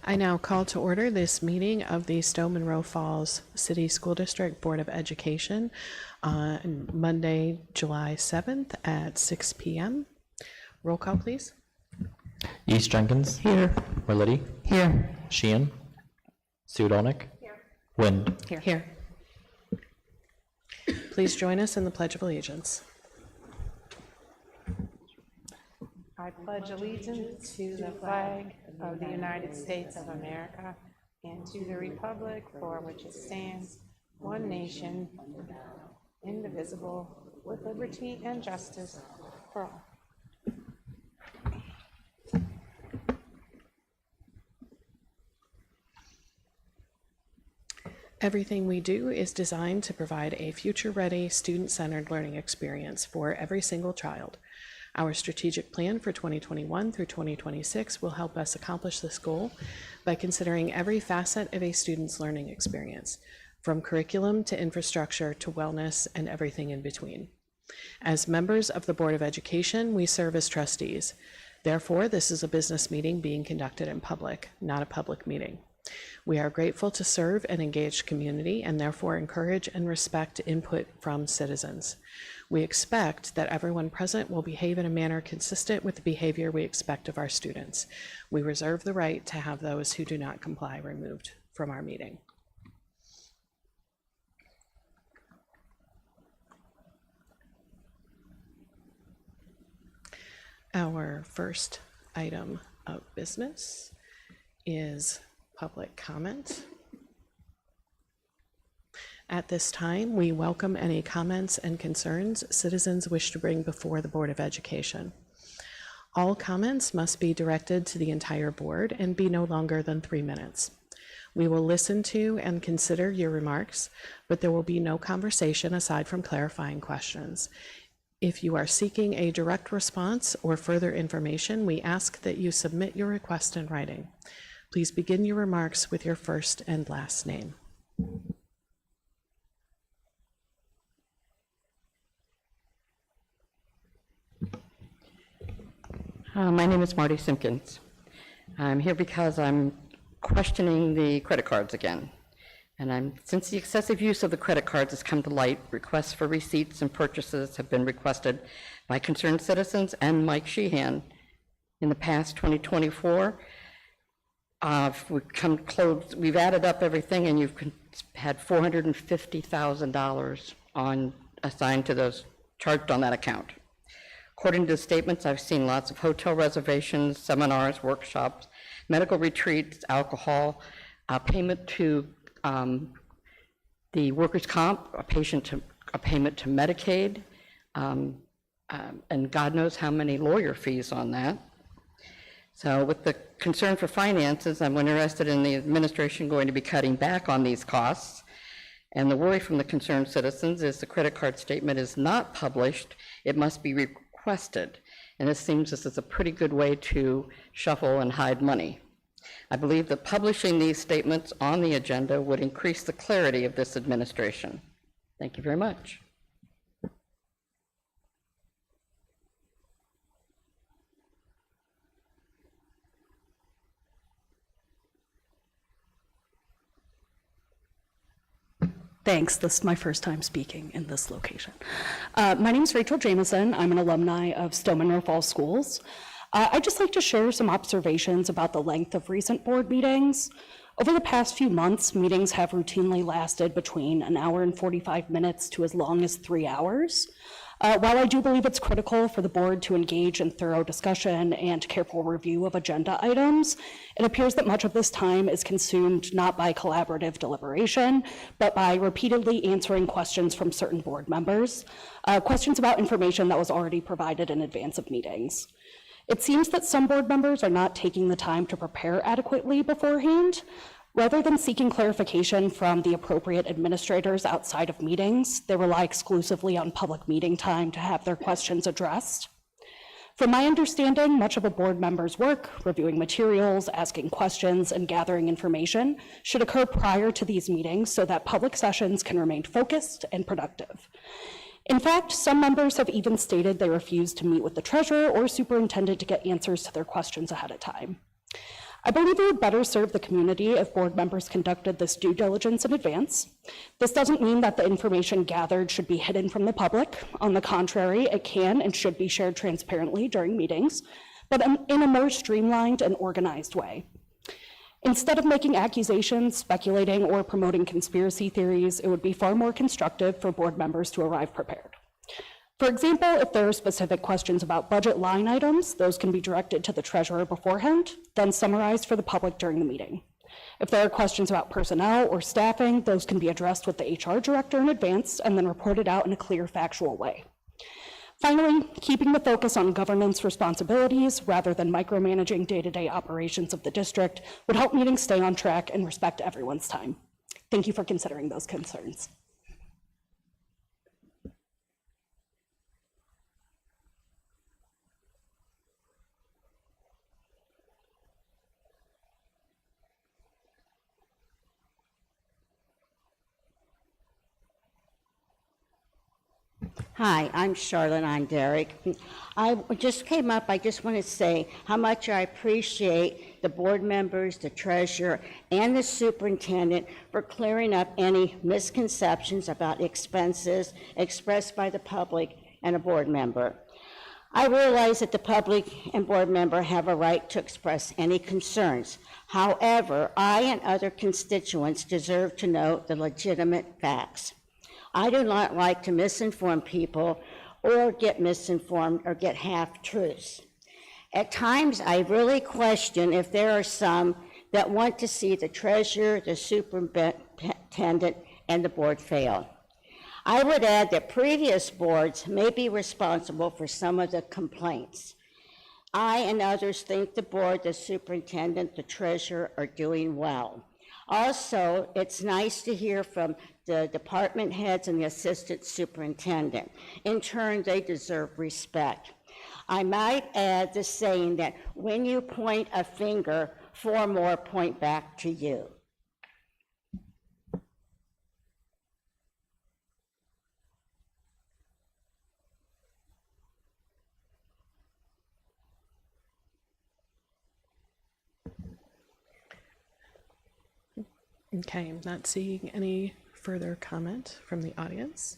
I now call to order this meeting of the Stow-Munroe Falls City School District Board of Education on Monday, July 7th at 6 p.m. Roll call, please. East Jenkins. Here. Merlitti. Here. Sheehan. Sudolnik. Here. Wind. Here. Here. Please join us in the Pledge of Allegiance. I pledge allegiance to the flag of the United States of America and to the republic for which it stands, one nation, indivisible, with liberty and justice for all. Everything we do is designed to provide a future-ready, student-centered learning experience for every single child. Our strategic plan for 2021 through 2026 will help us accomplish this goal by considering every facet of a student's learning experience, from curriculum to infrastructure to wellness and everything in between. As members of the Board of Education, we serve as trustees. Therefore, this is a business meeting being conducted in public, not a public meeting. We are grateful to serve an engaged community and therefore encourage and respect input from citizens. We expect that everyone present will behave in a manner consistent with the behavior we expect of our students. We reserve the right to have those who do not comply removed from our meeting. Our first item of business is public comment. At this time, we welcome any comments and concerns citizens wish to bring before the Board of Education. All comments must be directed to the entire board and be no longer than 3 minutes. We will listen to and consider your remarks, but there will be no conversation aside from clarifying questions. If you are seeking a direct response or further information, we ask that you submit your request in writing. Please begin your remarks with your first and last name. My name is Marty Simpkins. I'm here because I'm questioning the credit cards again. And since the excessive use of the credit cards has come to light, requests for receipts and purchases have been requested by concerned citizens and Mike Sheehan. In the past 2024, we've added up everything, and you've had $450,000 assigned to those charged on that account. According to the statements, I've seen lots of hotel reservations, seminars, workshops, medical retreats, alcohol, payment to the workers' comp, a payment to Medicaid, and God knows how many lawyer fees on that. So with the concern for finances, I'm interested in the administration going to be cutting back on these costs. And the worry from the concerned citizens is the credit card statement is not published, it must be requested. And it seems this is a pretty good way to shuffle and hide money. I believe that publishing these statements on the agenda would increase the clarity of this administration. Thank you very much. Thanks. This is my first time speaking in this location. My name is Rachel Jameson. I'm an alumni of Stow-Munroe Falls Schools. I'd just like to share some observations about the length of recent board meetings. Over the past few months, meetings have routinely lasted between an hour and 45 minutes to as long as 3 hours. While I do believe it's critical for the board to engage in thorough discussion and careful review of agenda items, it appears that much of this time is consumed not by collaborative deliberation, but by repeatedly answering questions from certain board members, questions about information that was already provided in advance of meetings. It seems that some board members are not taking the time to prepare adequately beforehand. Rather than seeking clarification from the appropriate administrators outside of meetings, they rely exclusively on public meeting time to have their questions addressed. From my understanding, much of a board member's work, reviewing materials, asking questions, and gathering information, should occur prior to these meetings so that public sessions can remain focused and productive. In fact, some members have even stated they refuse to meet with the treasurer or superintendent to get answers to their questions ahead of time. I believe it would better serve the community if board members conducted this due diligence in advance. This doesn't mean that the information gathered should be hidden from the public. On the contrary, it can and should be shared transparently during meetings, but in a more streamlined and organized way. Instead of making accusations, speculating, or promoting conspiracy theories, it would be far more constructive for board members to arrive prepared. For example, if there are specific questions about budget line items, those can be directed to the treasurer beforehand, then summarized for the public during the meeting. If there are questions about personnel or staffing, those can be addressed with the HR director in advance and then reported out in a clear, factual way. Finally, keeping the focus on governance responsibilities rather than micromanaging day-to-day operations of the district would help meetings stay on track and respect everyone's time. Thank you for considering those concerns. Hi, I'm Charlotte. I'm Derek. I just came up. I just want to say how much I appreciate the board members, the treasurer, and the superintendent for clearing up any misconceptions about expenses expressed by the public and a board member. I realize that the public and board member have a right to express any concerns. However, I and other constituents deserve to know the legitimate facts. I do not like to misinform people or get misinformed or get half-truths. At times, I really question if there are some that want to see the treasurer, the superintendent, and the board fail. I would add that previous boards may be responsible for some of the complaints. I and others think the board, the superintendent, the treasurer are doing well. Also, it's nice to hear from the department heads and the assistant superintendent. In turn, they deserve respect. I might add the saying that when you point a finger, 4 more point back to you. Okay, I'm not seeing any further comment from the audience.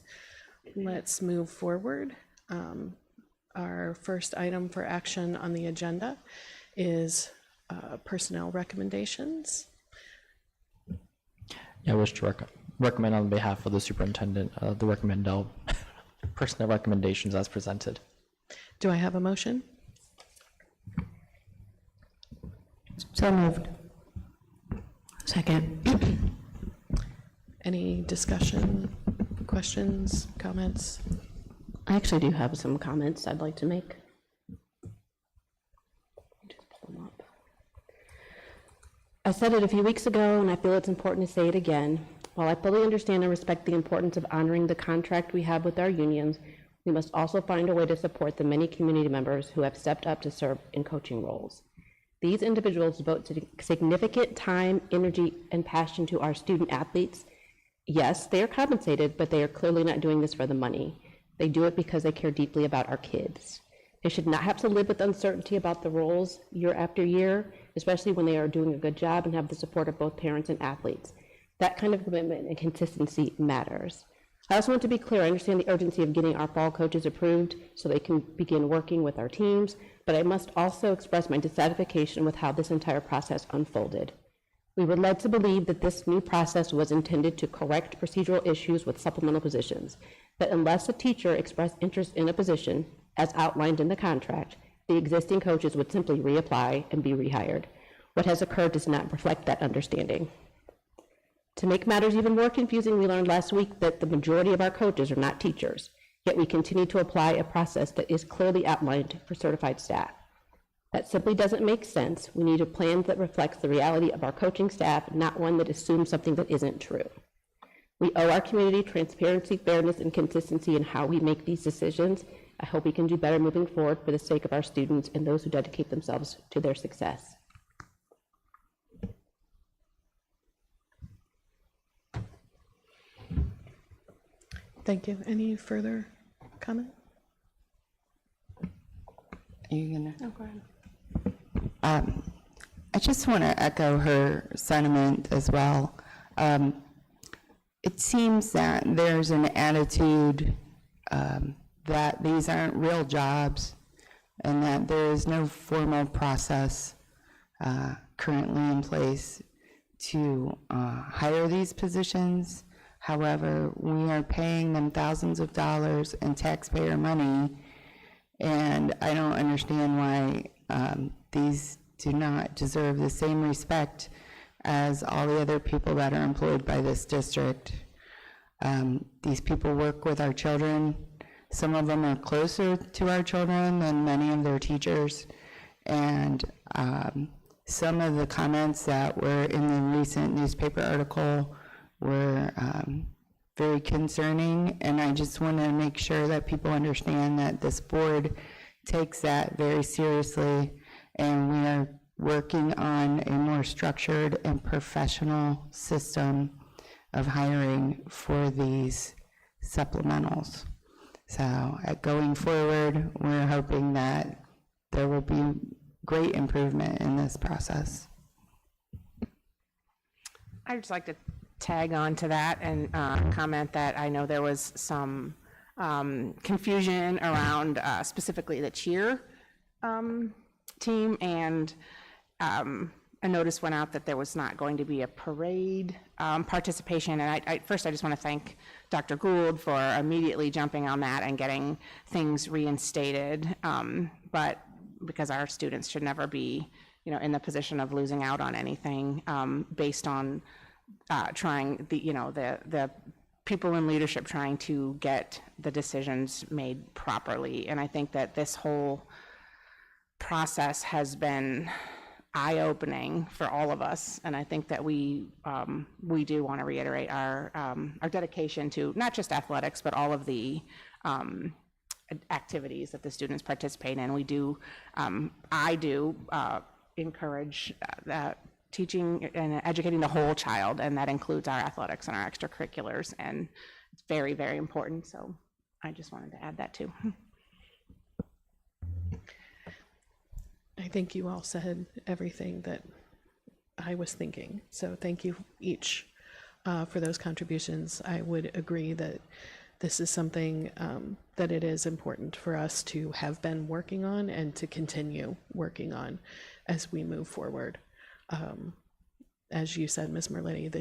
Let's move forward. Our first item for action on the agenda is personnel recommendations. Yeah, I wish to recommend on behalf of the superintendent the personnel recommendations as presented. Do I have a motion? So moved. Second. Any discussion, questions, comments? I actually do have some comments I'd like to make. Just pull them up. I said it a few weeks ago, and I feel it's important to say it again. While I fully understand and respect the importance of honoring the contract we have with our unions, we must also find a way to support the many community members who have stepped up to serve in coaching roles. These individuals devote significant time, energy, and passion to our student athletes. Yes, they are compensated, but they are clearly not doing this for the money. They do it because they care deeply about our kids. They should not have to live with uncertainty about the roles year after year, especially when they are doing a good job and have the support of both parents and athletes. That kind of commitment and consistency matters. I also want to be clear, I understand the urgency of getting our fall coaches approved so they can begin working with our teams, but I must also express my dissatisfaction with how this entire process unfolded. We were led to believe that this new process was intended to correct procedural issues with supplemental positions, that unless a teacher expressed interest in a position, as outlined in the contract, the existing coaches would simply reapply and be rehired. What has occurred does not reflect that understanding. To make matters even more confusing, we learned last week that the majority of our coaches are not teachers, yet we continue to apply a process that is clearly outlined for certified staff. That simply doesn't make sense. We need a plan that reflects the reality of our coaching staff, not one that assumes something that isn't true. We owe our community transparency, fairness, and consistency in how we make these decisions. I hope we can do better moving forward for the sake of our students and those who dedicate themselves to their success. Thank you. Any further comment? Are you gonna? No, go ahead. I just want to echo her sentiment as well. It seems that there's an attitude that these aren't real jobs and that there is no formal process currently in place to hire these positions. However, we are paying them thousands of dollars in taxpayer money, and I don't understand why these do not deserve the same respect as all the other people that are employed by this district. These people work with our children. Some of them are closer to our children than many of their teachers, and some of the comments that were in the recent newspaper article were very concerning, and I just want to make sure that people understand that this board takes that very seriously, and we are working on a more structured and professional system of hiring for these supplementals. So going forward, we're hoping that there will be great improvement in this process. I'd just like to tag on to that and comment that I know there was some confusion around specifically the cheer team, and a notice went out that there was not going to be a parade participation. And first I just want to thank Dr. Gould for immediately jumping on that and getting things reinstated. But because our students should never be, in the position of losing out on anything based on trying the people in leadership trying to get the decisions made properly. And I think that this whole process has been eye-opening for all of us, and I think that we do want to reiterate our dedication to not just athletics, but all of the activities that the students participate in. We do, I do encourage teaching and educating the whole child, and that includes our athletics and our extracurriculars, and it's very, very important. So I just wanted to add that too. I think you all said everything that I was thinking. So thank you each for those contributions. I would agree that this is something that it is important for us to have been working on and to continue working on as we move forward. As you said, Ms. Merletti,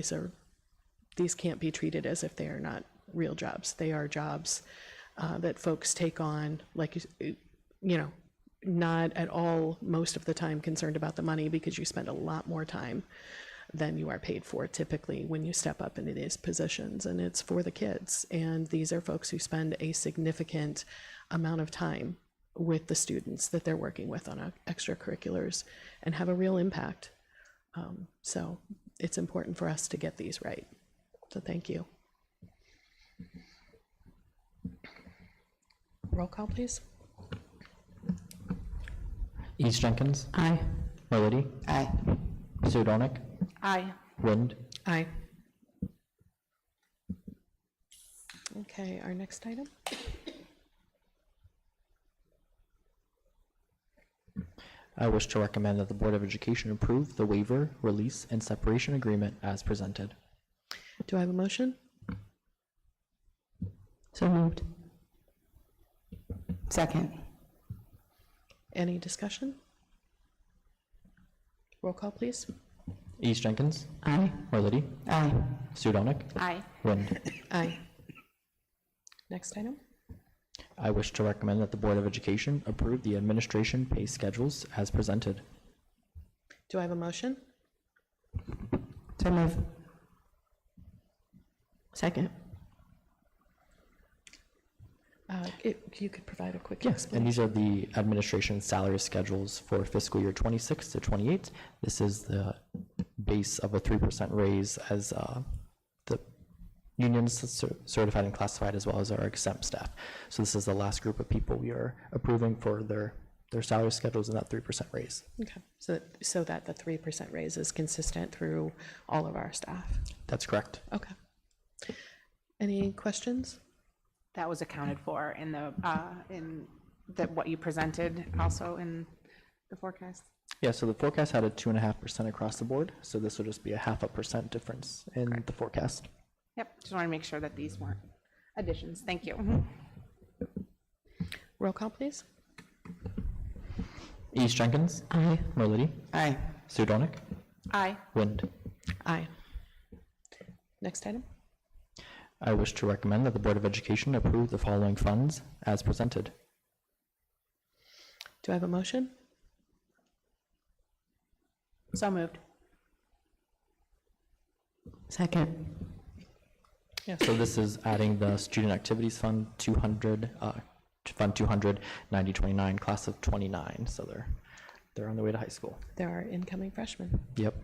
these can't be treated as if they are not real jobs. They are jobs that folks take on, like, not at all most of the time concerned about the money, because you spend a lot more time than you are paid for typically when you step up into these positions, and it's for the kids. And these are folks who spend a significant amount of time with the students that they're working with on extracurriculars and have a real impact. So it's important for us to get these right. So thank you. Roll call, please. East Jenkins. Aye. Merletti. Aye. Sudonick. Aye. Wind. Aye. Okay, our next item. I wish to recommend that the Board of Education approve the waiver, release, and separation agreement as presented. Do I have a motion? So moved. Second. Any discussion? Roll call, please. East Jenkins. Aye. Merletti. Aye. Sudonick. Aye. Wind. Aye. Next item. I wish to recommend that the Board of Education approve the administration pay schedules as presented. Do I have a motion? So move. Second. You could provide a quick And explanation. these are the administration salary schedules for fiscal year 26 to 28. This is the base of a 3% raise as the unions certified and classified, as well as our exempt staff. So this is the last group of people we are approving for their salary schedules and that 3% raise. Okay, so that the 3% raise is consistent through all of our staff. That's correct. Okay. Any questions? That was accounted for in what you presented also in the forecast? Yeah, so the forecast had a 2.5% across the board, so this will just be a 0.5% difference in the forecast. Yep, just want to make sure that these weren't additions. Thank you. Roll call, please. East Jenkins. Aye. Merlady. Aye. Sudonick. Aye. Wind. Aye. Next item. I wish to recommend that the Board of Education approve the following funds as presented. Do I have a motion? So moved. Second. So this is adding the Student Activities Fund 200, Fund 200, 9029, class of 29. So they're on their way to high school. There are incoming freshmen. Yep.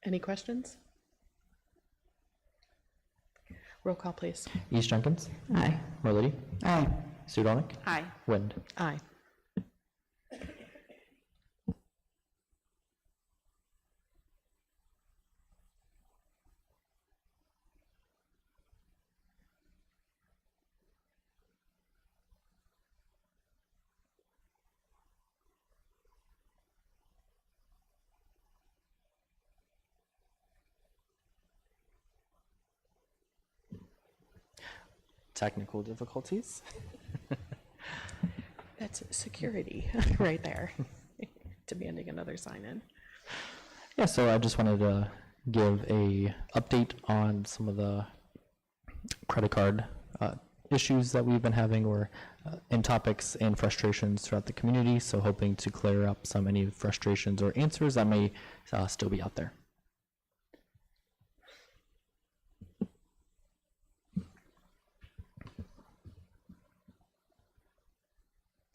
Any questions? Roll call, please. East Jenkins. Aye. Merlady. Aye. Sudonick. Aye. Wind. Aye. Technical difficulties. That's security right there. Demanding another sign-in. Yeah, so I just wanted to give a update on some of the credit card issues that we've been having, or in topics and frustrations throughout the community. So hoping to clear up any frustrations or answers that may still be out there.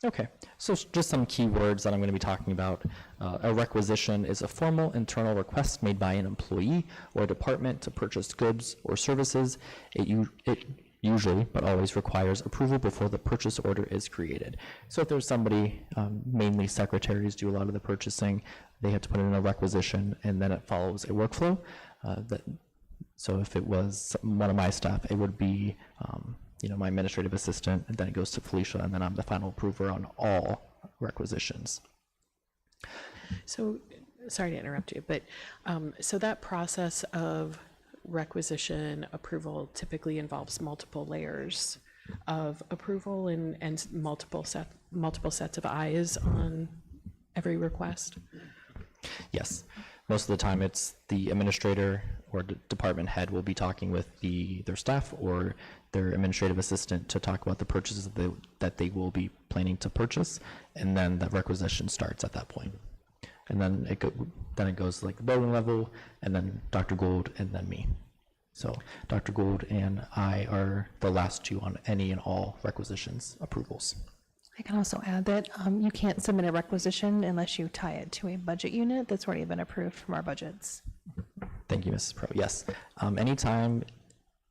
Okay, so just some key words that I'm going to be talking about. A requisition is a formal internal request made by an employee or department to purchase goods or services. It usually, but always, requires approval before the purchase order is created. So if there's somebody, mainly secretaries do a lot of the purchasing, they have to put in a requisition, and then it follows a workflow. So if it was one of my staff, it would be my administrative assistant, and then it goes to Felicia, and then I'm the final approver on all requisitions. So, sorry to interrupt you, but so that process of requisition approval typically involves multiple layers of approval and multiple sets of eyes on every request? Yes. Most of the time, it's the administrator or department head will be talking with their staff or their administrative assistant to talk about the purchases that they will be planning to purchase, and then the requisition starts at that point. And then it goes like the building level, and then Dr. Gould, and then me. So Dr. Gould and I are the last two on any and all requisitions approvals. I can also add that you can't submit a requisition unless you tie it to a budget unit that's already been approved from our budgets. Thank you, Mrs. Pro. Yes. Anytime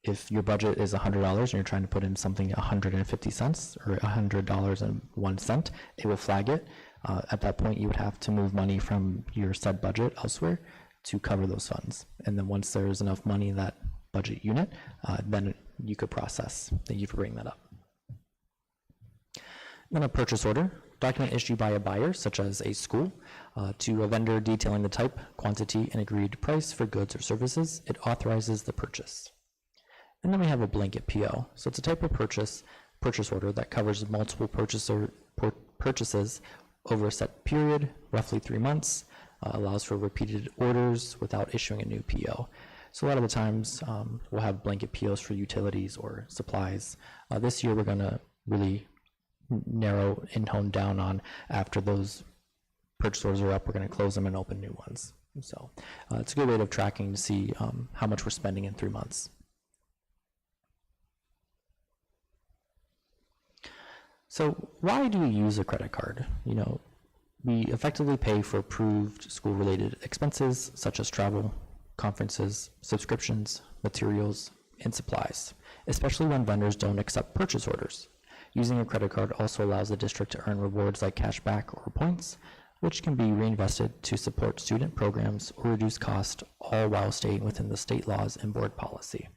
if your budget is $100 and you're trying to put in something 150 cents or $100.01, it will flag it. At that point, you would have to move money from your said budget elsewhere to cover those funds. And then once there is enough money in that budget unit, then you could process. Thank you for bringing that up. Then a purchase order, document issued by a buyer, such as a school, to a vendor detailing the type, quantity, and agreed price for goods or services. It authorizes the purchase. And then we have a blanket PO. So it's a type of purchase order that covers multiple purchases over a set period, roughly 3 months, allows for repeated orders without issuing a new PO. So a lot of the times we'll have blanket POs for utilities or supplies. This year we're going to really narrow and hone down on, after those purchase orders are up, we're going to close them and open new ones. So it's a good way of tracking to see how much we're spending in 3 months. So why do we use a credit card? We effectively pay for approved school-related expenses such as travel, conferences, subscriptions, materials, and supplies, especially when vendors don't accept purchase orders. Using a credit card also allows the district to earn rewards like cash back or points, which can be reinvested to support student programs or reduce cost, all while staying within the state laws and board policy.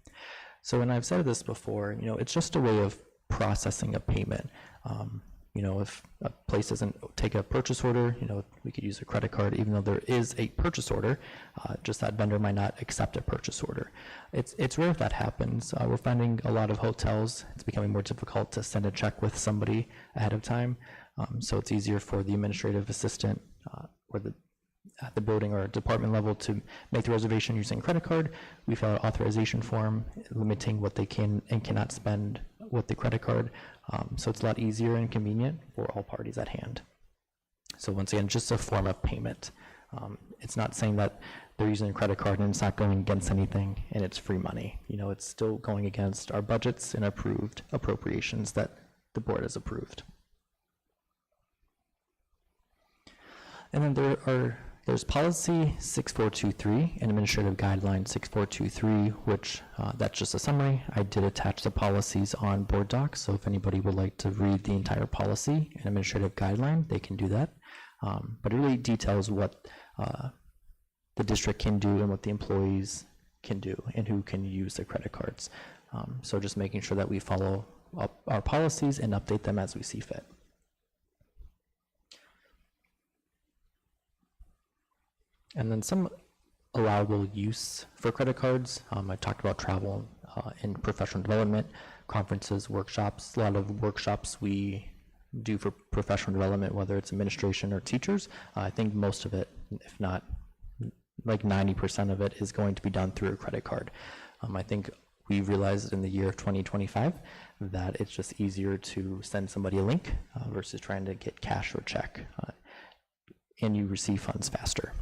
So, and I've said this before, it's just a way of processing a payment. You know, if a place doesn't take a purchase order, you know, we could use a credit card, even though there is a purchase order, just that vendor might not accept a purchase order. It's rare if that happens. We're finding a lot of hotels, it's becoming more difficult to send a check with somebody ahead of time. So it's easier for the administrative assistant or at the building or department level to make the reservation using a credit card. We fill out an authorization form limiting what they can and cannot spend with the credit card. So it's a lot easier and convenient for all parties at hand. So once again, just a form of payment. It's not saying that they're using a credit card and it's not going against anything and it's free money. You know, it's still going against our budgets and approved appropriations that the board has approved. And then there's policy 6423 and administrative guideline 6423, which that's just a summary. I did attach the policies on board docs, so if anybody would like to read the entire policy and administrative guideline, they can do that. But it really details what the district can do and what the employees can do and who can use the credit cards. So just making sure that we follow up our policies and update them as we see fit. And then some allowable use for credit cards. I talked about travel and professional development, conferences, workshops. A lot of workshops we do for professional development, whether it's administration or teachers. I think most of it, if not like 90% of it, is going to be done through a credit card. I think we realized in the year of 2025 that it's just easier to send somebody a link versus trying to get cash or check, and you receive funds faster.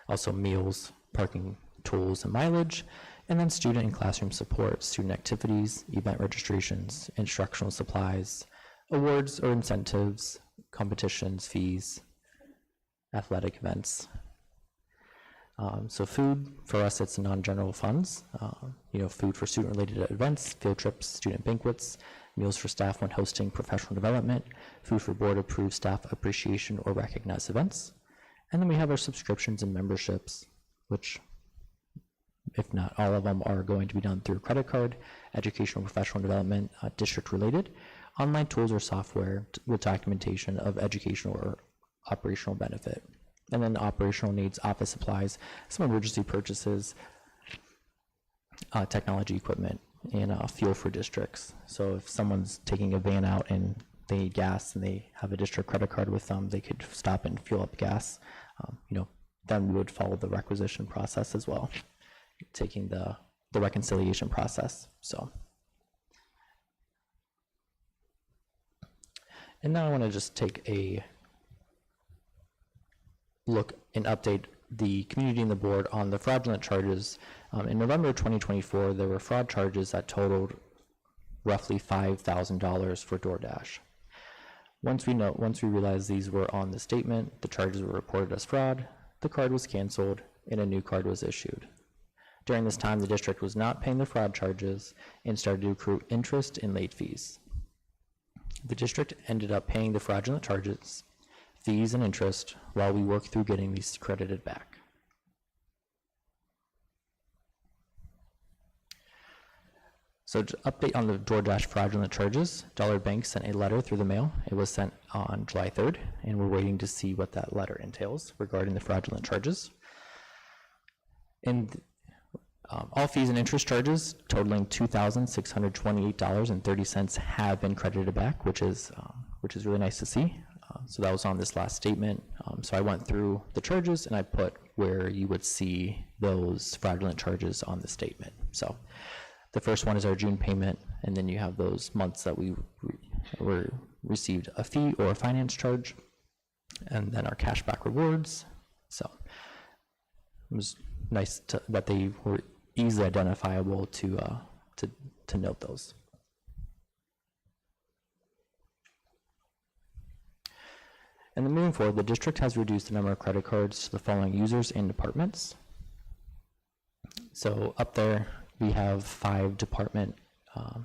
Also meals, parking, tools, and mileage, and then student and classroom support, student activities, event registrations, instructional supplies, awards or incentives, competitions, fees, athletic events. So food, for us, it's non-general funds. You know, food for student-related events, field trips, student banquets, meals for staff when hosting professional development, food for board-approved staff appreciation or recognized events. And then we have our subscriptions and memberships, which, if not all of them, are going to be done through credit card, educational professional development, district-related, online tools or software with documentation of educational or operational benefit. And then operational needs, office supplies, some emergency purchases, technology equipment, and fuel for districts. So if someone's taking a van out and they need gas and they have a district credit card with them, they could stop and fuel up gas. You know, then we would follow the requisition process as well, taking the reconciliation process. So, and now I want to just take a look and update the community and the board on the fraudulent charges. In November 2024, there were fraud charges that totaled roughly $5,000 for DoorDash. Once we realized these were on the statement, the charges were reported as fraud, the card was canceled, and a new card was issued. During this time, the district was not paying the fraud charges and started to accrue interest and late fees. The district ended up paying the fraudulent charges, fees, and interest while we worked through getting these credited back. So to update on the DoorDash fraudulent charges, Dollar Bank sent a letter through the mail. It was sent on July 3rd, and we're waiting to see what that letter entails regarding the fraudulent charges. And all fees and interest charges totaling $2,628.30 have been credited back, which is really nice to see. So that was on this last statement. So I went through the charges and I put where you would see those fraudulent charges on the statement. So the first one is our June payment, and then you have those months that we received a fee or a finance charge, and then our cashback rewards. So it was nice that they were easily identifiable to note those. And then moving forward, the district has reduced the number of credit cards to the following users and departments. So up there, we have 5 department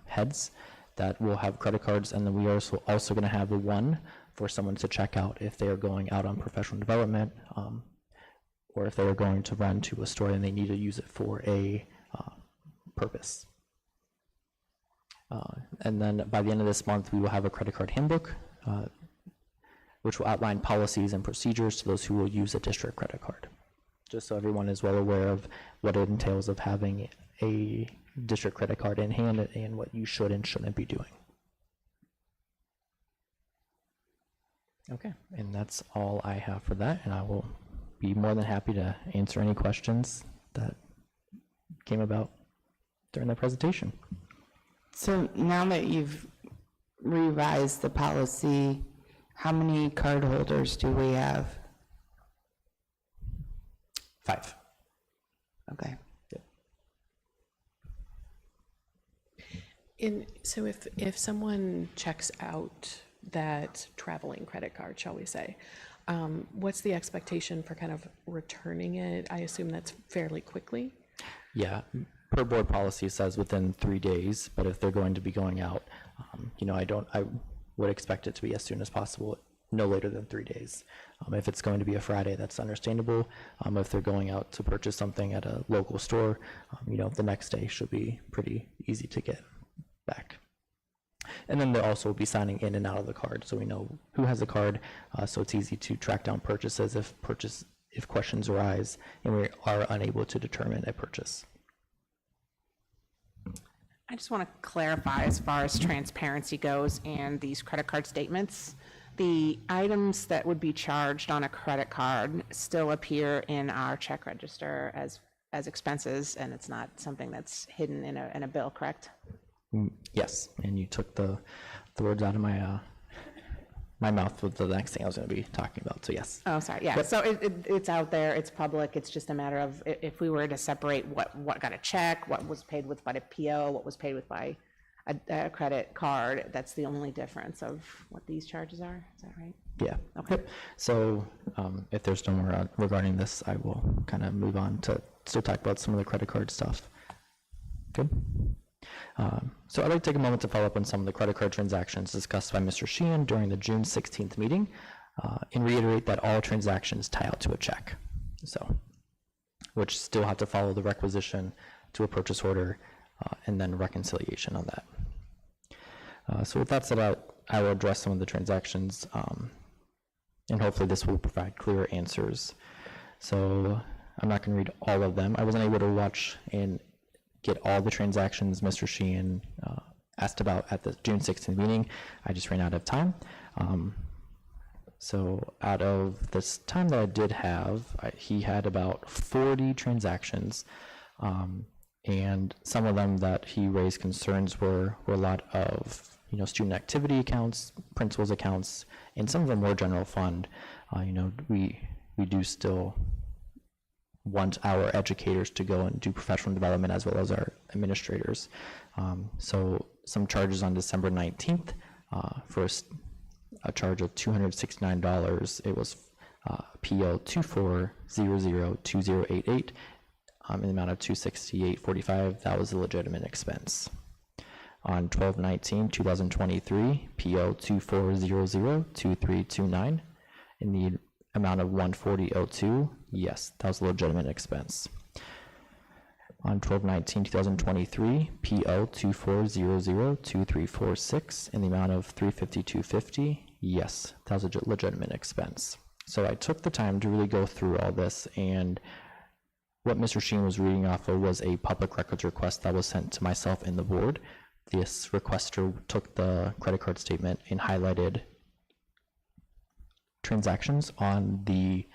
heads that will have credit cards, and then we are also going to have the one for someone to check out if they are going out on professional development, or if they are going to run to a store and they need to use it for a purpose. And then by the end of this month, we will have a credit card handbook, which will outline policies and procedures to those who will use a district credit card, just so everyone is well aware of what it entails of having a district credit card in hand and what you should and shouldn't be doing. Okay, and that's all I have for that, and I will be more than happy to answer any questions that came about during the presentation. So now that you've revised the policy, how many card holders do we have? 5. Okay. So if someone checks out that traveling credit card, shall we say, what's the expectation for kind of returning it? I assume that's fairly quickly. Yeah, per board policy says within 3 days, but if they're going to be going out, I would expect it to be as soon as possible, no later than 3 days. If it's going to be a Friday, that's understandable. If they're going out to purchase something at a local store, the next day should be pretty easy to get back. And then they'll also be signing in and out of the card, so we know who has the card, so it's easy to track down purchases if questions arise and we are unable to determine a purchase. I just want to clarify as far as transparency goes and these credit card statements. The items that would be charged on a credit card still appear in our check register as expenses, and it's not something that's hidden in a bill, correct? Yes, and you took the words out of my my mouth with the next thing I was going to be talking about, so yes. Oh, sorry, yeah, so it's out there, it's public, it's just a matter of if we were to separate what got a check, what was paid with by a PO, what was paid with by a credit card, that's the only difference of what these charges are, is that right? Yeah. Okay. So if there's no more regarding this, I will kind of move on to still talk about some of the credit card stuff. Good. So I'd like to take a moment to follow up on some of the credit card transactions discussed by Mr. Sheehan during the June 16th meeting and reiterate that all transactions tie out to a check, which still have to follow the requisition to a purchase order and then reconciliation on that. So with that said, I will address some of the transactions and hopefully this will provide clearer answers. So I'm not going to read all of them. I wasn't able to watch and get all the transactions Mr. Sheehan asked about at the June 16th meeting. I just ran out of time. So out of this time that I did have, he had about 40 transactions, and some of them that he raised concerns were a lot of student activity accounts, principals accounts, and some of them were general fund. We do still want our educators to go and do professional development as well as our administrators. So some charges on December 19th for a charge of $269. It was PO 24002088 in the amount of $268.45. That was a legitimate expense. On 12/19/2023, PO 24002329 in the amount of $140.02. Yes, that was a legitimate expense. On 12/19/2023, PO 24002346 in the amount of $352.50. Yes, that was a legitimate expense. So I took the time to really go through all this, and what Mr. Sheen was reading off of was a public records request that was sent to myself and the board. This requester took the credit card statement and highlighted transactions on the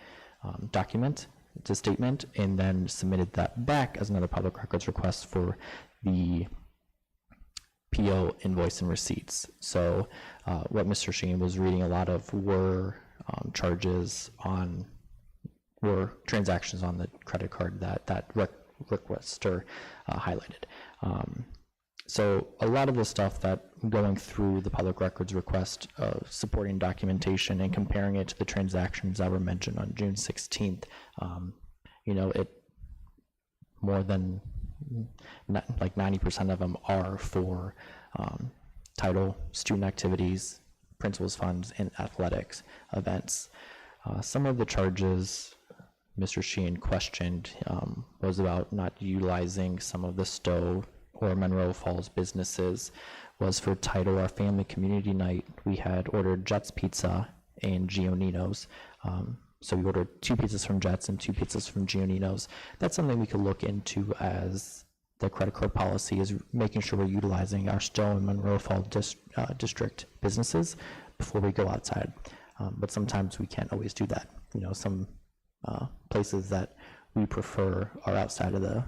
document, the statement, and then submitted that back as another public records request for the PO invoice and receipts. So what Mr. Sheen was reading a lot of were transactions on the credit card that requester highlighted. So a lot of the stuff that going through the public records request, supporting documentation and comparing it to the transactions that were mentioned on June 16th, it more than like 90% of them are for title, student activities, principals funds, and athletics events. Some of the charges Mr. Sheehan questioned was about not utilizing some of the Stow or Monroe Falls businesses was for Title, our family community night. We had ordered Jets Pizza and Giannino's. So we ordered 2 pizzas from Jets and 2 pizzas from Giannino's. That's something we could look into as the credit card policy, is making sure we're utilizing our Stow and Munroe Falls district businesses before we go outside. But sometimes we can't always do that. Some places that we prefer are outside of the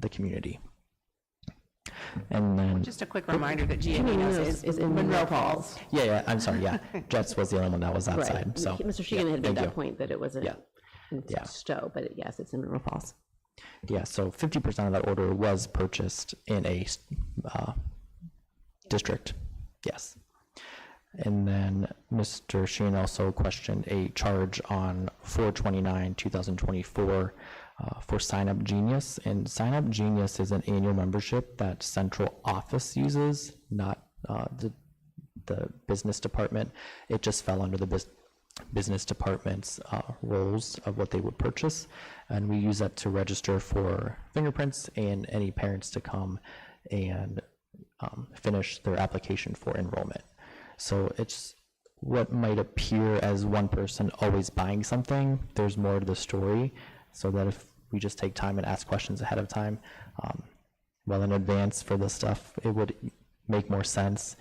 community. And then, Just a quick reminder that Giannino's is in Monroe Falls. yeah, I'm sorry, yeah. Jets was the only one that was outside, Right. so. Mr. Sheehan had made thank you. that point that it wasn't Yeah. in Yeah. Stowe, but yes, it's in Monroe Falls. Yeah, so 50% of that order was purchased in a district, yes. And then Mr. Sheehan also questioned a charge on 4/29/2024 for Sign Up Genius. And Sign Up Genius is an annual membership that central office uses, not the business department. It just fell under the business department's roles of what they would purchase. And we use that to register for fingerprints and any parents to come and finish their application for enrollment. So it's what might appear as one person always buying something. There's more to the story, so that if we just take time and ask questions ahead of time, well in advance for this stuff, it would make more sense.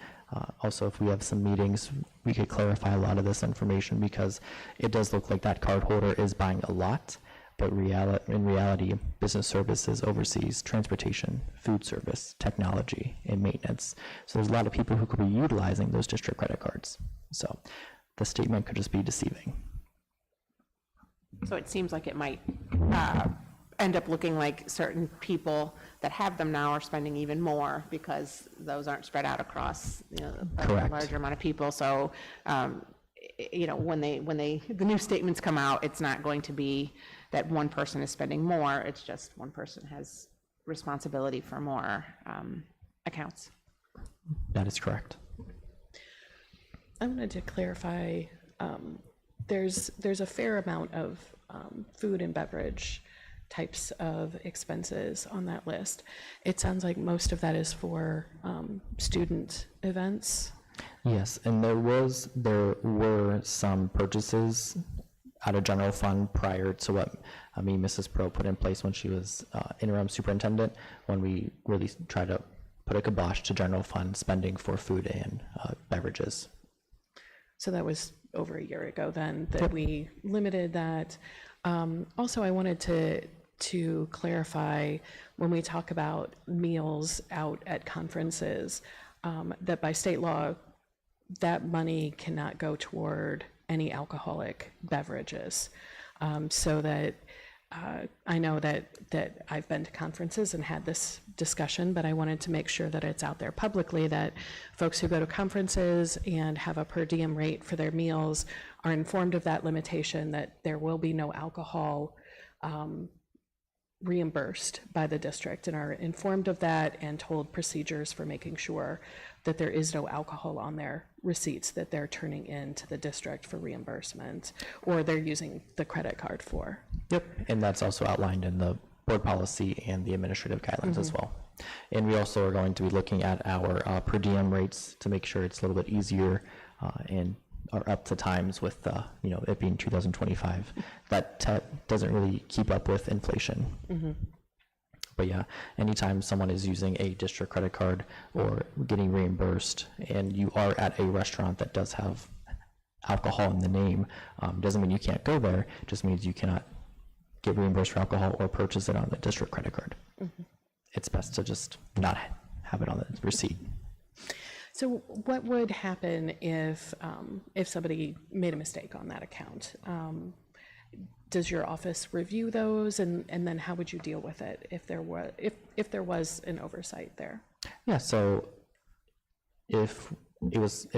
Also, if we have some meetings, we could clarify a lot of this information, because it does look like that card holder is buying a lot, but in reality, business services oversees transportation, food service, technology, and maintenance. So there's a lot of people who could be utilizing those district credit cards. So the statement could just be deceiving. So it seems like it might end up looking like certain people that have them now are spending even more, because those aren't spread out across, a Correct. larger amount of people. So, when the new statements come out, it's not going to be that one person is spending more. It's just one person has responsibility for more accounts. That is correct. I wanted to clarify, there's a fair amount of food and beverage types of expenses on that list. It sounds like most of that is for student events. Yes, and there were some purchases out of general fund prior to what Mrs. Pro put in place when she was interim superintendent, when we really tried to put a kibosh to general fund spending for food and beverages. So that was over a year ago then that we limited that. Also, I wanted to clarify, when we talk about meals out at conferences, that by state law, that money cannot go toward any alcoholic beverages. So that I know that I've been to conferences and had this discussion, but I wanted to make sure that it's out there publicly, that folks who go to conferences and have a per diem rate for their meals are informed of that limitation, that there will be no alcohol reimbursed by the district, and are informed of that and told procedures for making sure that there is no alcohol on their receipts that they're turning in to the district for reimbursement, or they're using the credit card for. Yep, and that's also outlined in the board policy and the administrative guidelines as well. And we also are going to be looking at our per diem rates to make sure it's a little bit easier and are up to times with it being 2025. That doesn't really keep up with inflation. But yeah, anytime someone is using a district credit card or getting reimbursed, and you are at a restaurant that does have alcohol in the name, doesn't mean you can't go there, just means you cannot get reimbursed for alcohol or purchase it on the district credit card. It's best to just not have it on the receipt. So what would happen if somebody made a mistake on that account? Does your office review those, and then how would you deal with it if there was an oversight there? Yeah, so if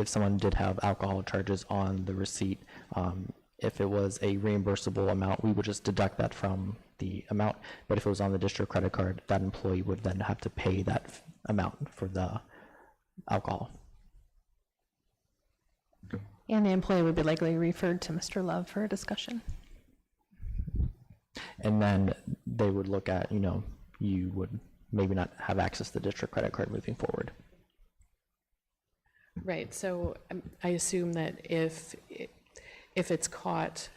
someone did have alcohol charges on the receipt, if it was a reimbursable amount, we would just deduct that from the amount. But if it was on the district credit card, that employee would then have to pay that amount for the alcohol. And the employee would be likely referred to Mr. Love for a discussion. And then they would look at, you would maybe not have access to the district credit card moving forward. Right, so I assume that if it's caught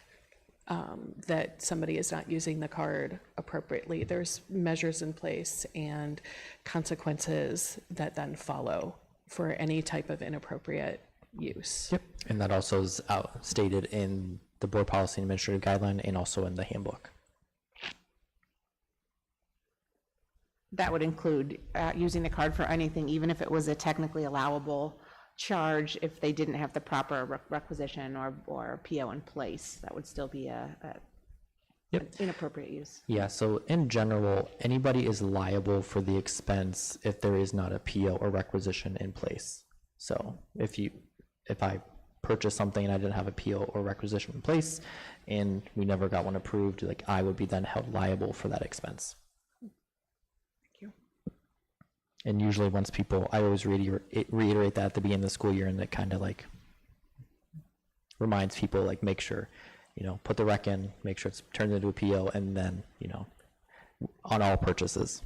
that somebody is not using the card appropriately, there's measures in place and consequences that then follow for any type of inappropriate use. Yep. And that also is stated in the board policy and administrative guideline and also in the handbook. That would include using the card for anything, even if it was a technically allowable charge, if they didn't have the proper requisition or PO in place, that would still be an inappropriate use. Yeah, so in general, anybody is liable for the expense if there is not a PO or requisition in place. So if I purchased something and I didn't have a PO or requisition in place and we never got one approved, like I would be then held liable for that expense. And usually once I always reiterate that at the beginning of the school year, and it kind of like reminds people, like, make sure, put the rec in, make sure it's turned into a PO, and then, on all purchases.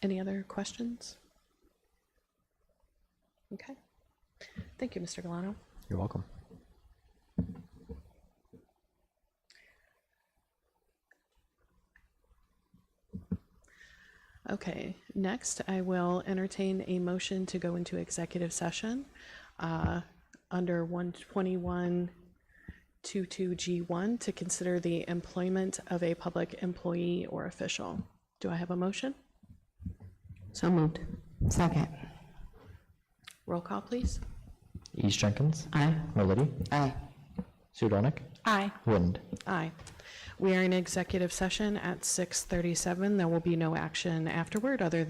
Any other questions? Okay. Thank you, Mr. Galano. You're welcome. Okay, next I will entertain a motion to go into executive session under 121.22G1 to consider the employment of a public employee or official. Do I have a motion? So moved. Second. Roll call, please. East Jenkins. Aye. Merlady. Aye. Sudolnik. Aye. Wind. Aye. We are in executive session at 6:37. There will be no action afterward other than